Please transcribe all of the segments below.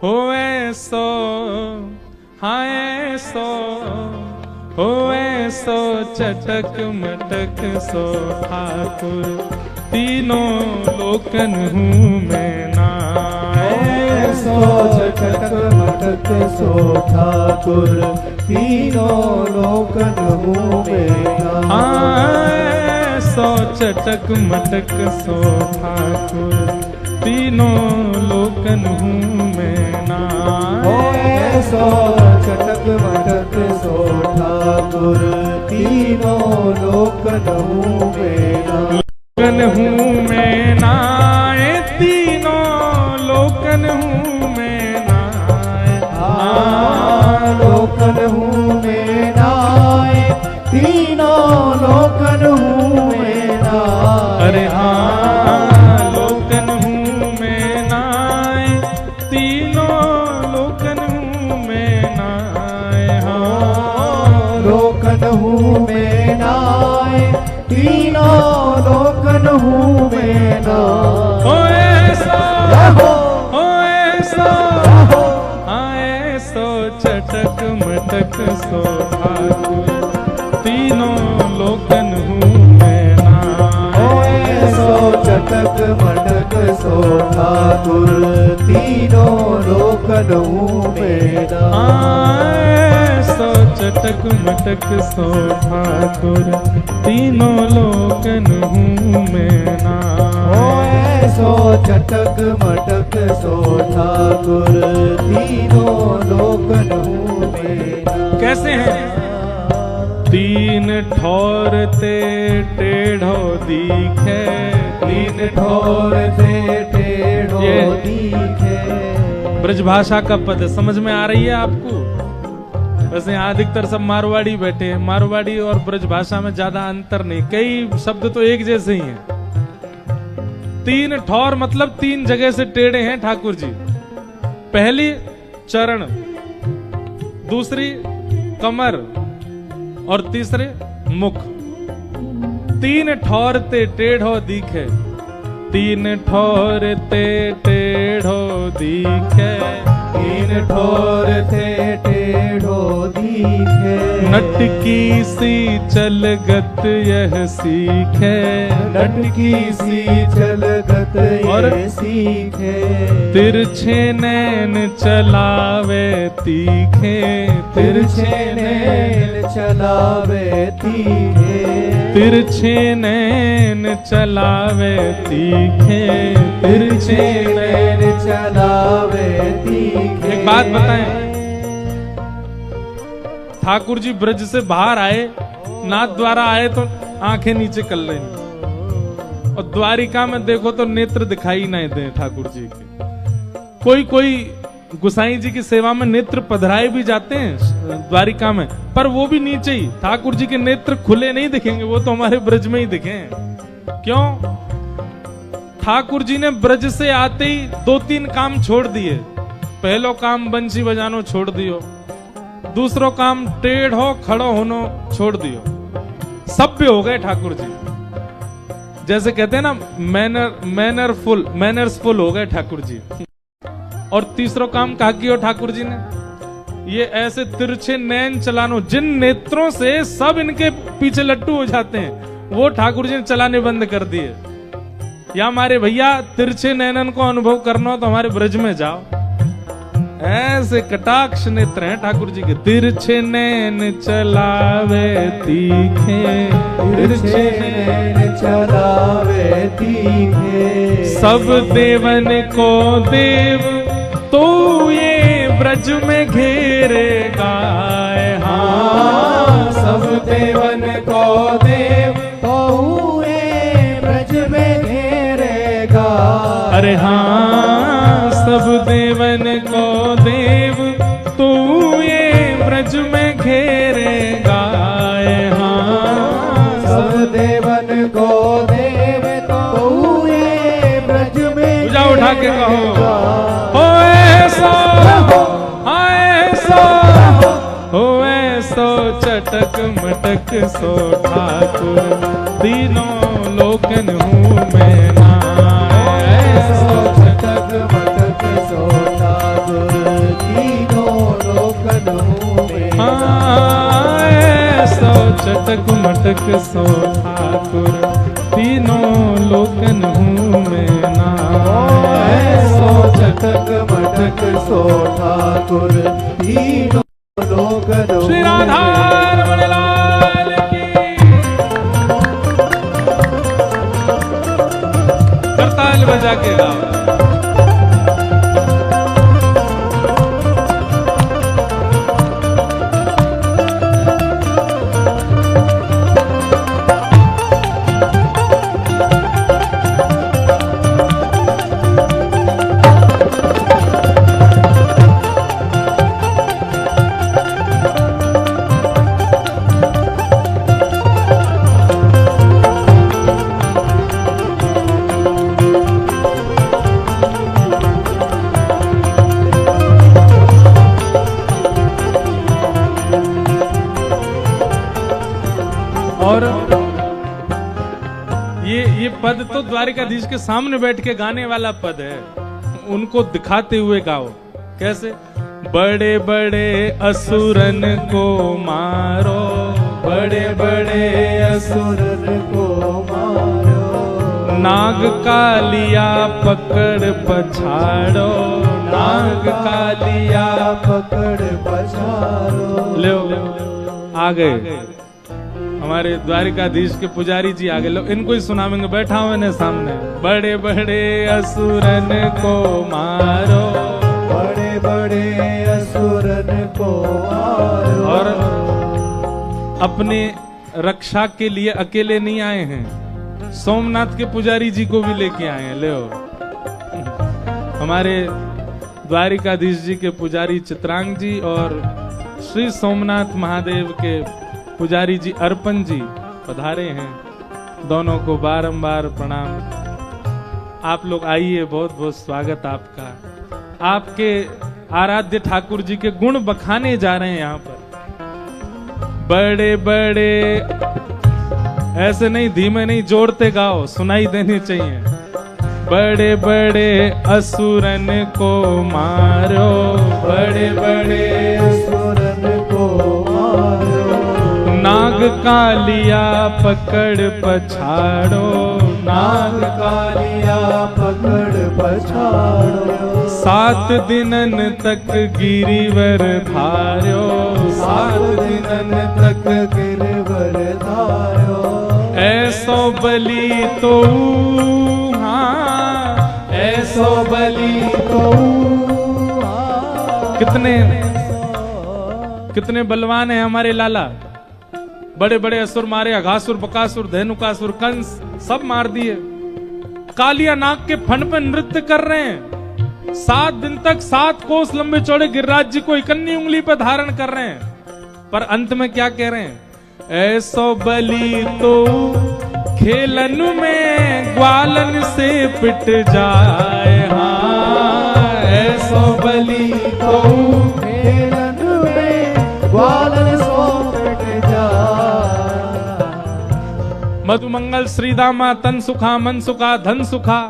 होए सो हाय सो होए सो चटक मटक सो ठाकुर तीनों लोकन हूँ मैं ना। सो चटक मटक सो ठाकुर तीनों लोकन हूँ मैं ना। सो चटक मटक सो ठाकुर तीनों लोकन हूँ मैं ना। सो चटक मटक सो ठाकुर तीनों लोकन हूँ मैं ना। लोकन हूँ मैं ना तीनों लोकन हूँ मैं ना। लोकन हूँ मैं ना तीनों लोकन हूँ मैं ना। अरे हाँ लोकन हूँ मैं ना तीनों लोकन हूँ मैं ना। हाँ लोकन हूँ मैं ना तीनों लोकन हूँ मैं ना। होए सो आए सो चटक मटक सो ठाकुर तीनों लोकन हूँ मैं ना। सो चटक मटक सो ठाकुर तीनों लोकन हूँ मैं ना। सो चटक मटक सो ठाकुर तीनों लोकन हूँ मैं ना। सो चटक मटक सो ठाकुर तीनों लोकन हूँ मैं ना। कैसे हैं? तीन ठौर ते टेढ़ो दिखे तीन ठौर ते टेढ़ो दिखे। ब्रजभाषा का पद समझ में आ रही है आपको? वैसे यहाँ अधिकतर सब मारवाड़ी बैठे हैं। मारवाड़ी और ब्रजभाषा में ज्यादा अंतर नहीं, कई शब्द तो एक जैसे ही हैं। तीन ठौर मतलब तीन जगह से टेढ़े हैं ठाकुर जी। पहली चरण, दूसरी कमर और तीसरे मुख। तीन ठौर ते टेढ़ो दिखे तीन ठौर ते टेढ़ो दिखे। तीन ठौर ते टेढ़ो दिखे। नटकी सी चलगत यह सीखे। नटकी सी चलगत और यह सीखे। तिरछे नैन चलावे तीखे। तिरछे नैन चलावे तीखे। तिरछे नैन चलावे तीखे। तिरछे नैन चलावे तीखे। एक बात बताएं, ठाकुर जी ब्रज से बाहर आए, नाथ द्वारा आए तो आंखें नीचे कर लेंगी, और द्वारिका में देखो तो नेत्र दिखाई नहीं दे ठाकुर जी के। कोई गुसाई जी की सेवा में नेत्र पधराए भी जाते हैं द्वारिका में, पर वो भी नीचे ही। ठाकुर जी के नेत्र खुले नहीं दिखेंगे, वो तो हमारे ब्रज में ही दिखे। क्यों? ठाकुर जी ने ब्रज से आते ही दो तीन काम छोड़ दिए। पहलो काम बंसी बजानो छोड़ दियो, दूसरो काम टेढ़ो खड़ो होनो छोड़ दियो। सभ्य हो गए ठाकुर जी, जैसे कहते हैं ना मैनर्सफुल हो गए ठाकुर जी। और तीसरो काम कहा किया ठाकुर जी ने, ये ऐसे तिरछे नैन चलानो, जिन नेत्रों से सब इनके पीछे लट्टू हो जाते हैं, वो ठाकुर जी ने चलाने बंद कर दिए। या हमारे भैया तिरछे नैनन को अनुभव करना हो तो हमारे ब्रज में जाओ। ऐसे कटाक्ष नेत्र हैं ठाकुर जी के। तिरछे नैन चलावे तीखे। तिरछे नैन चलावे तीखे। सब देवन को देव तो ये ब्रज में घेरेगा। हाँ सब देवन को देव तो ये ब्रज में घेरेगा। अरे हाँ सब देवन को देव तू ये ब्रज में घेरेगा। हाँ सब देवन को देव तो ये ब्रज में पूजा उठा के कहो, होए सो हाय सो होए सो चटक मटक सो ठाकुर तीनों लोकन हूँ मैं ना। सो चटक मटक सो ठाकुर तीनों लोकनों में सो चटक मटक सो ठाकुर तीनों लोकन हूँ मैं ना। सो चटक मटक सो ठाकुर तीनों लोकनों श्री राधा रमण लाल की। करताल बजा के गाओ। और ये पद तो द्वारिकाधीश के सामने बैठ के गाने वाला पद है, उनको दिखाते हुए गाओ। कैसे? बड़े बड़े असुरन को मारो, बड़े बड़े असुरन को मारो, नाग कालिया पकड़ पछाड़ो, नाग कालिया पकड़ पछाड़ो। लो आ गए हमारे द्वारिकाधीश के पुजारी जी, आगे लो इनको ही सुनावेंगे। बैठा हूं इन्हें सामने। बड़े बड़े असुरन को मारो, बड़े बड़े असुरन को मारो। और अपने रक्षा के लिए अकेले नहीं आए हैं, सोमनाथ के पुजारी जी को भी लेके आए हैं। ले हमारे द्वारिकाधीश जी के पुजारी चित्रांग जी और श्री सोमनाथ महादेव के पुजारी जी अर्पण जी पधारे हैं, दोनों को बारंबार प्रणाम। आप लोग आइए, बहुत बहुत स्वागत आपका। आपके आराध्य ठाकुर जी के गुण बखाने जा रहे हैं यहाँ पर। बड़े बड़े ऐसे नहीं, धीमे नहीं, जोड़ते गाओ, सुनाई देनी चाहिए। बड़े बड़े असुरन को मारो, बड़े बड़े असुरन को मारो, नाग कालिया पकड़ पछाड़ो, नाग कालिया पकड़ पछाड़ो। 7 दिनन तक गिरिवर धार्यो, 7 दिनन तक गिरवर धार्यो। ऐसो बलि तो हाँ, ऐसो बलि तो कितने बलवान है हमारे लाला। बड़े बड़े असुर मारे, अघासुर, बकासुर, धेनुकासुर, कंस सब मार दिए। कालिया नाग के फन पे नृत्य कर रहे हैं। 7 दिन तक 7 कोस लंबे चौड़े गिरिराज जी को इकन्नी उंगली पे धारण कर रहे हैं, पर अंत में क्या कह रहे हैं? ऐसो बलि तो खेलन में ग्वालन से पिट जाए। हाँ, ऐसो बलि तो खेलन में ग्वालन सो पिट जाए। मधुमंगल श्रीदामा तन सुखा मन सुखा धन सुखा,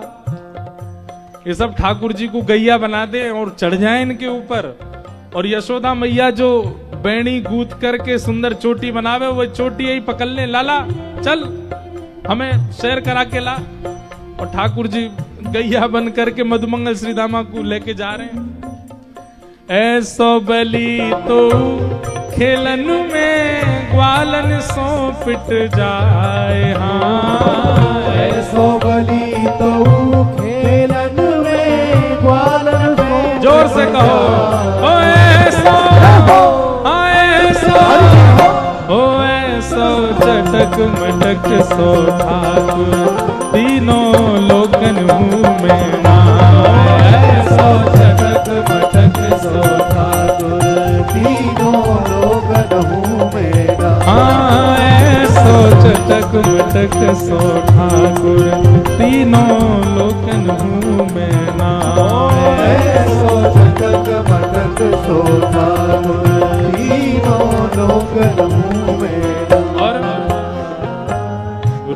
ये सब ठाकुर जी को गैया बना दे और चढ़ जाए इनके ऊपर। और यशोदा मैया जो बैणी गूंथ करके सुंदर चोटी बनावे, वो चोटी यही पकड़ ले, लाला चल हमें शेर करा के ला। और ठाकुर जी गैया बन करके मधुमंगल श्रीदामा को लेके जा रहे हैं। ऐसो बलि तो खेलन में ग्वालन सो पिट जाए। हाँ, ऐसो बलि तो खेलन में ग्वालन सो। जोर से कहो, ओ ऐसो, ओ ऐसो चटक मटक सो ठाकुर तीनों लोकन मुँह में ना। ऐसो चटक मटक सो ठाकुर तीनों लोकन मुँह में ना। हाँ, ऐसो चटक मटक सो ठाकुर तीनों लोकन मुँह में ना। ऐसो चटक मटक सो ठाकुर तीनों लोकन मुँह में ना। और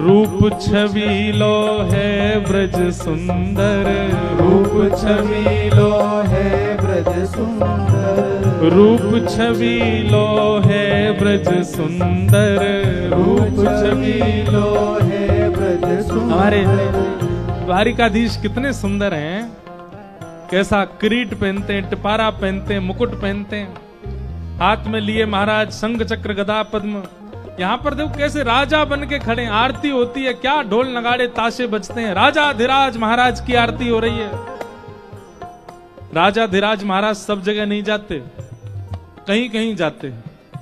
रूप छबीलो है ब्रज सुंदर, रूप छबीलो है ब्रज सुंदर, रूप छवि लो है ब्रज सुंदर, रूप छवि लो है ब्रज सुंदर। हमारे द्वारिकाधीश कितने सुंदर हैं, कैसा किरीट पहनते हैं, टिपारा पहनते हैं, मुकुट पहनते हैं, हाथ में लिए महाराज शंख चक्र गदा पद्म। यहाँ पर देखो कैसे राजा बन के खड़े, आरती होती है, क्या ढोल नगाड़े ताशे बजते हैं, राजा धीराज महाराज की आरती हो रही है। राजा धीराज महाराज सब जगह नहीं जाते, कहीं कहीं जाते,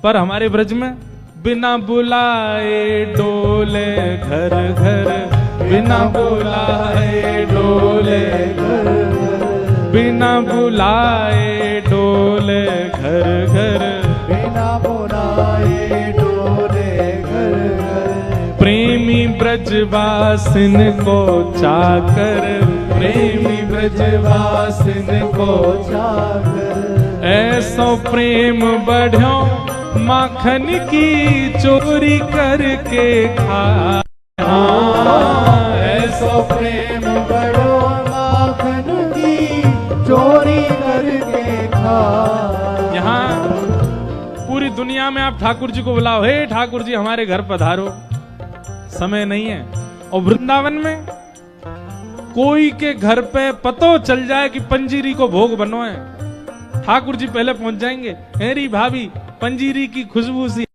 पर हमारे ब्रज में बिना बुलाए डोले घर घर, बिना बुलाए डोले घर घर, बिना बुलाए डोले घर घर, बिना बुलाए डोले घर घर। प्रेमी ब्रजवासिन को चाकर, प्रेमी ब्रजवासिन को चाकर, ऐसो प्रेम बढ़ो माखन की चोरी करके खा। ऐसो प्रेम बड़ो माखन की चोरी करके खा। यहाँ पूरी दुनिया में आप ठाकुर जी को बुलाओ, हे ठाकुर जी हमारे घर पधारो, समय नहीं है। और वृंदावन में कोई के घर पे पतो चल जाए कि पंजीरी को भोग बनो है, ठाकुर जी पहले पहुंच जाएंगे। हेरी भाभी पंजीरी की खुशबू सी,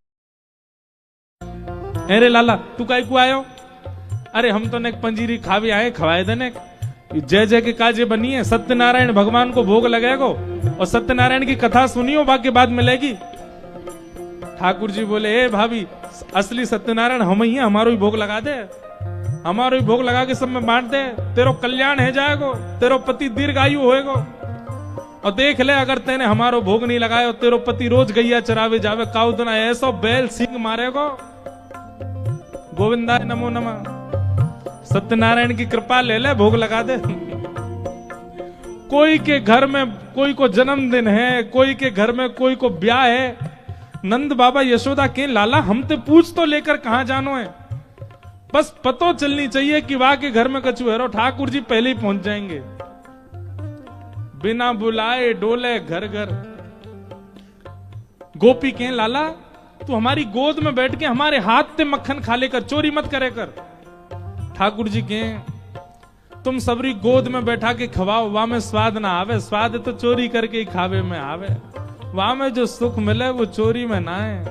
अरे लाला तू काय को आयो, अरे हम तो ने पंजीरी खा भी आए, खवाए देने जय जय के काजे बनी है, सत्यनारायण भगवान को भोग लगेगो और सत्यनारायण की कथा सुनियो बाकी बाद मिलेगी। ठाकुर जी बोले ए भाभी असली सत्यनारायण हम ही है, हमारो ही भोग लगा दे, हमारो ही भोग लगा के सब में बांट दे, तेरो कल्याण है जाएगो, तेरो पति दीर्घायु होएगो। और देख ले अगर तेने हमारो भोग नहीं लगाया, तेरो पति रोज गैया चरावे जावे, काउदना ऐसो बैल सिंह मारेगो। गोविंदाय नमो नमः, सत्यनारायण की कृपा ले ले, भोग लगा दे। कोई के घर में कोई को जन्मदिन है, कोई के घर में कोई को ब्याह है, नंद बाबा यशोदा के लाला हम ते पूछ तो लेकर कहां जानो है, बस पतो चलनी चाहिए कि वहां के घर में कछु है, ठाकुर जी पहले ही पहुंच जाएंगे। बिना बुलाए डोले घर घर। गोपी के लाला तू हमारी गोद में बैठ के हमारे हाथ से मक्खन खा लेकर, चोरी मत करे कर। ठाकुर जी के तुम सबरी गोद में बैठा के खवाओ, वहां में स्वाद ना आवे, स्वाद तो चोरी करके ही खावे में आवे, वहां में जो सुख मिले वो चोरी में ना है।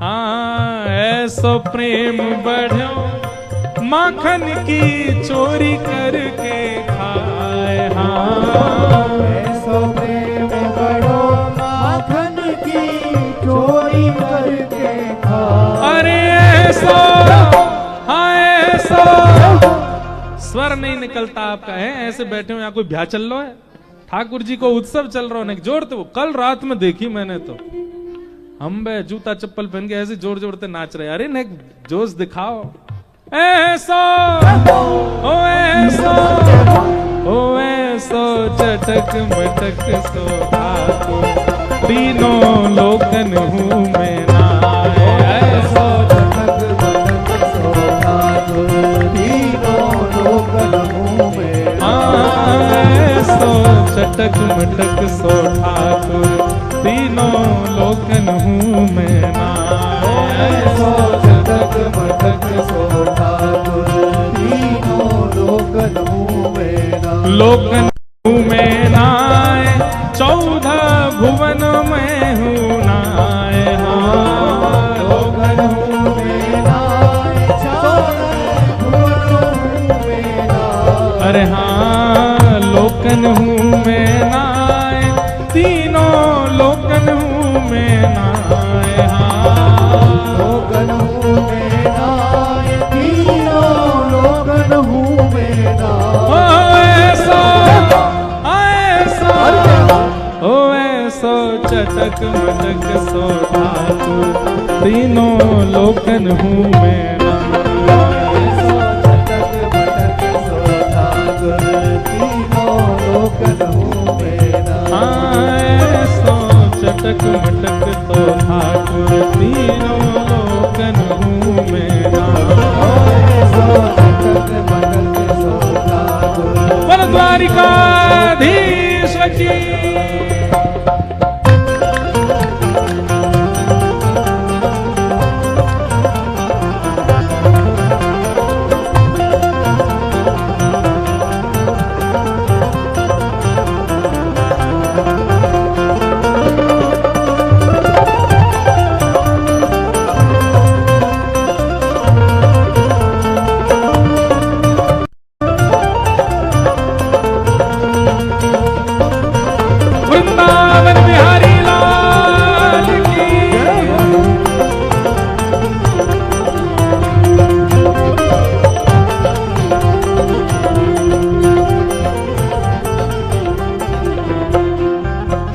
हाँ ऐसो प्रेम बढ़ो माखन की चोरी करके खाए। हाँ ऐसो प्रेम बढ़ो माखन की चोरी करके खाए। अरे ऐसो, हाँ ऐसो, स्वर नहीं निकलता आपका है, ऐसे बैठे हो यहाँ कोई ब्याह चल रहा है, ठाकुर जी को उत्सव चल रहा है, जोर तो कल रात में देखी मैंने तो, हम बे जूता चप्पल पहन के ऐसे जोर जोर से नाच रहे, अरे ने जोश दिखाओ। ऐसो ओ ऐसो ओ ऐसो चटक मटक सो ठाकुर, तीनों लोकन हूँ मैं नाय। ऐसो चटक मटक सो ठाकुर, तीनों लोकन हूँ मैं नाय। ऐसो चटक मटक सो ठाकुर, तीनों लोकन हूँ मैं नाय। ऐसो चटक मटक सो ठाकुर, तीनों लोकन हूँ मैं नाय। लोकन हूँ मैं नाय, 14 भुवन में हूँ नाय। हाँ लोकन हूँ मैं नाय, 14 भुवन हूँ मैं नाय। अरे हाँ लोकन हूँ मैं नाय, तीनों लोकन हूँ मैं नाय। हाँ लोकन हूँ मैं नाय, तीनों लोकन हूँ मैं नाय। ओ ऐसो चटक मटक सो ठाकुर, तीनों लोकन हूँ मैं नाय। ऐसो चटक मटक सो ठाकुर, तीनों लोकन हूँ मैं नाय। हाँ ऐसो चटक मटक सो ठाकुर, तीनों लोकन हूँ मैं नाय। ऐसो चटक मटक सो ठाकुर, बोल द्वारिकाधीश की वृंदावन बिहारी लाल की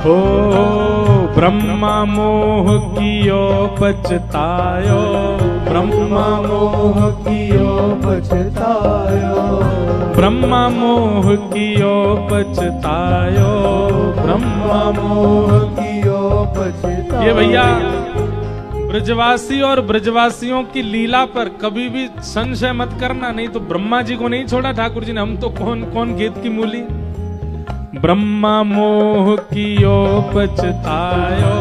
हो ब्रह्मा मोह कियो पछतायो, ब्रह्मा मोह कियो पछतायो, ब्रह्मा मोह कियो पछतायो, ब्रह्मा मोह कियो पछतायो। ये भैया ब्रजवासी और ब्रजवासियों की लीला पर कभी भी संशय मत करना, नहीं तो ब्रह्मा जी को नहीं छोड़ा ठाकुर जी ने, हम तो कौन कौन गेत की मूली। ब्रह्मा मोह कियो पछतायो,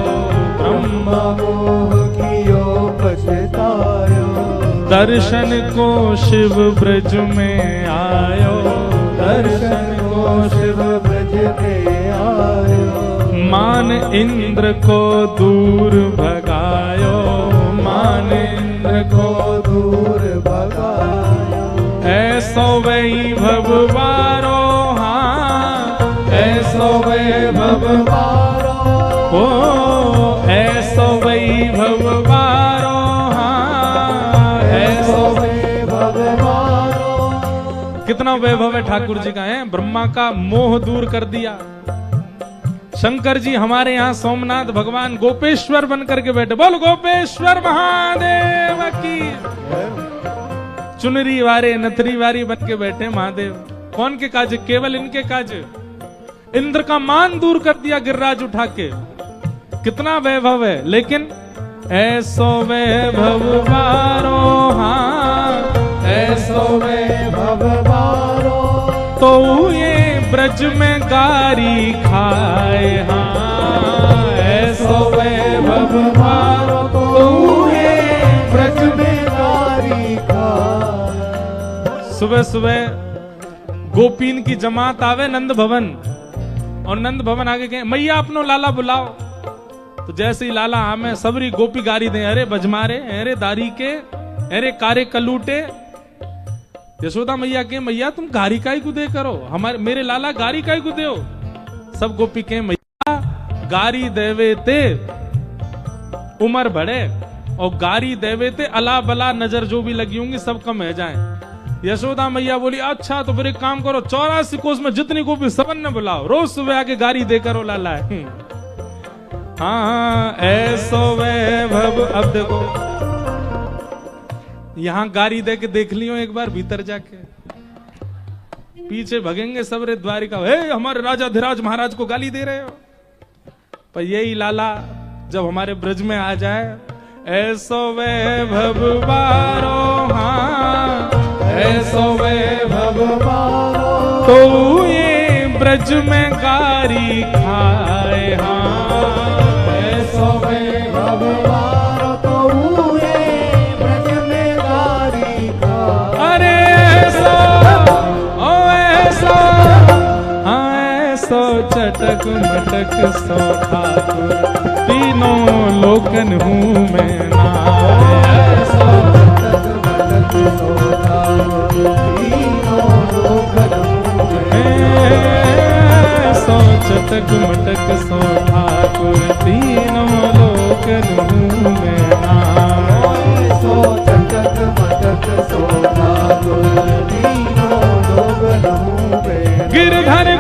ब्रह्मा मोह कियो पछतायो, दर्शन को शिव ब्रज में आयो, दर्शन को शिव ब्रज में आयो, मान इंद्र को दूर भगायो, मान इंद्र को दूर भगायो, ऐसो वैभव बारो, ऐसो वैभव बारो, ओ ऐसो वैभव बारो, ऐसो वैभव बारो। कितना वैभव है ठाकुर जी का है। ब्रह्मा का मोह दूर कर दिया। शंकर जी हमारे यहाँ सोमनाथ भगवान गोपेश्वर बन करके बैठे। बोल गोपेश्वर महादेव की। चुनरी वारे नथरी वारी बन के बैठे महादेव। कौन के काज? केवल इनके काज। इंद्र का मान दूर कर दिया गिरिराज उठा के। कितना वैभव है। लेकिन ऐसो वैभव बारो, हाँ ऐसो वैभव बारो, तो ये ब्रज में गारी खाए, हाँ ऐसो वैभव बारो, तो ये ब्रज में गारी खाए। सुबह सुबह गोपीन की जमात आवे नंद भवन, और नंद भवन आगे कहे मैया अपनो लाला बुलाओ। तो जैसे ही लाला आमे सबरी गोपी गारी दे, अरे बजमारे, अरे दारी के, अरे कारे कलूटे। यशोदा मैया के मैया तुम गारी काई को दे करो, हमारे मेरे लाला गारी काई को दे। सब गोपी के मैया गारी देवे ते उमर बढ़े, और गारी देवे ते अला बला नजर जो भी लगी होंगी सब कम है जाए। यशोदा मैया बोली अच्छा तो फिर एक काम करो, 84 कोस में जितनी गोपी सबन ने बुलाओ, रोज सुबह आके गारी दे करो लाला। हाँ ऐसो वैभव। अब देखो यहां गारी दे के देख लियो एक बार भीतर जाके, पीछे भगेंगे सबरे द्वारिका, हे हमारे राजा धीराज महाराज को गाली दे रहे हो। पर यही लाला जब हमारे ब्रज में आ जाए, ऐसो वैभव बारो, हाँ ऐसो वैभव बारो, तो ये ब्रज में गारी खाए, हाँ ऐसो वैभव बारो, तो ये ब्रज में गारी खाए। अरे ऐसो, ओ ऐसो, हाँ ऐसो चटक मटक सो ठाकुर, तीनों लोकन हूँ मैं ना। ऐसो चटक मटक सो ठाकुर, तीनों लोकन हूँ मैं। सो चटक मटक सो ठाकुर, तीनों लोकन हूँ मैं ना। ऐसो चटक मटक सो ठाकुर, तीनों लोकन हूँ मैं। गिरधर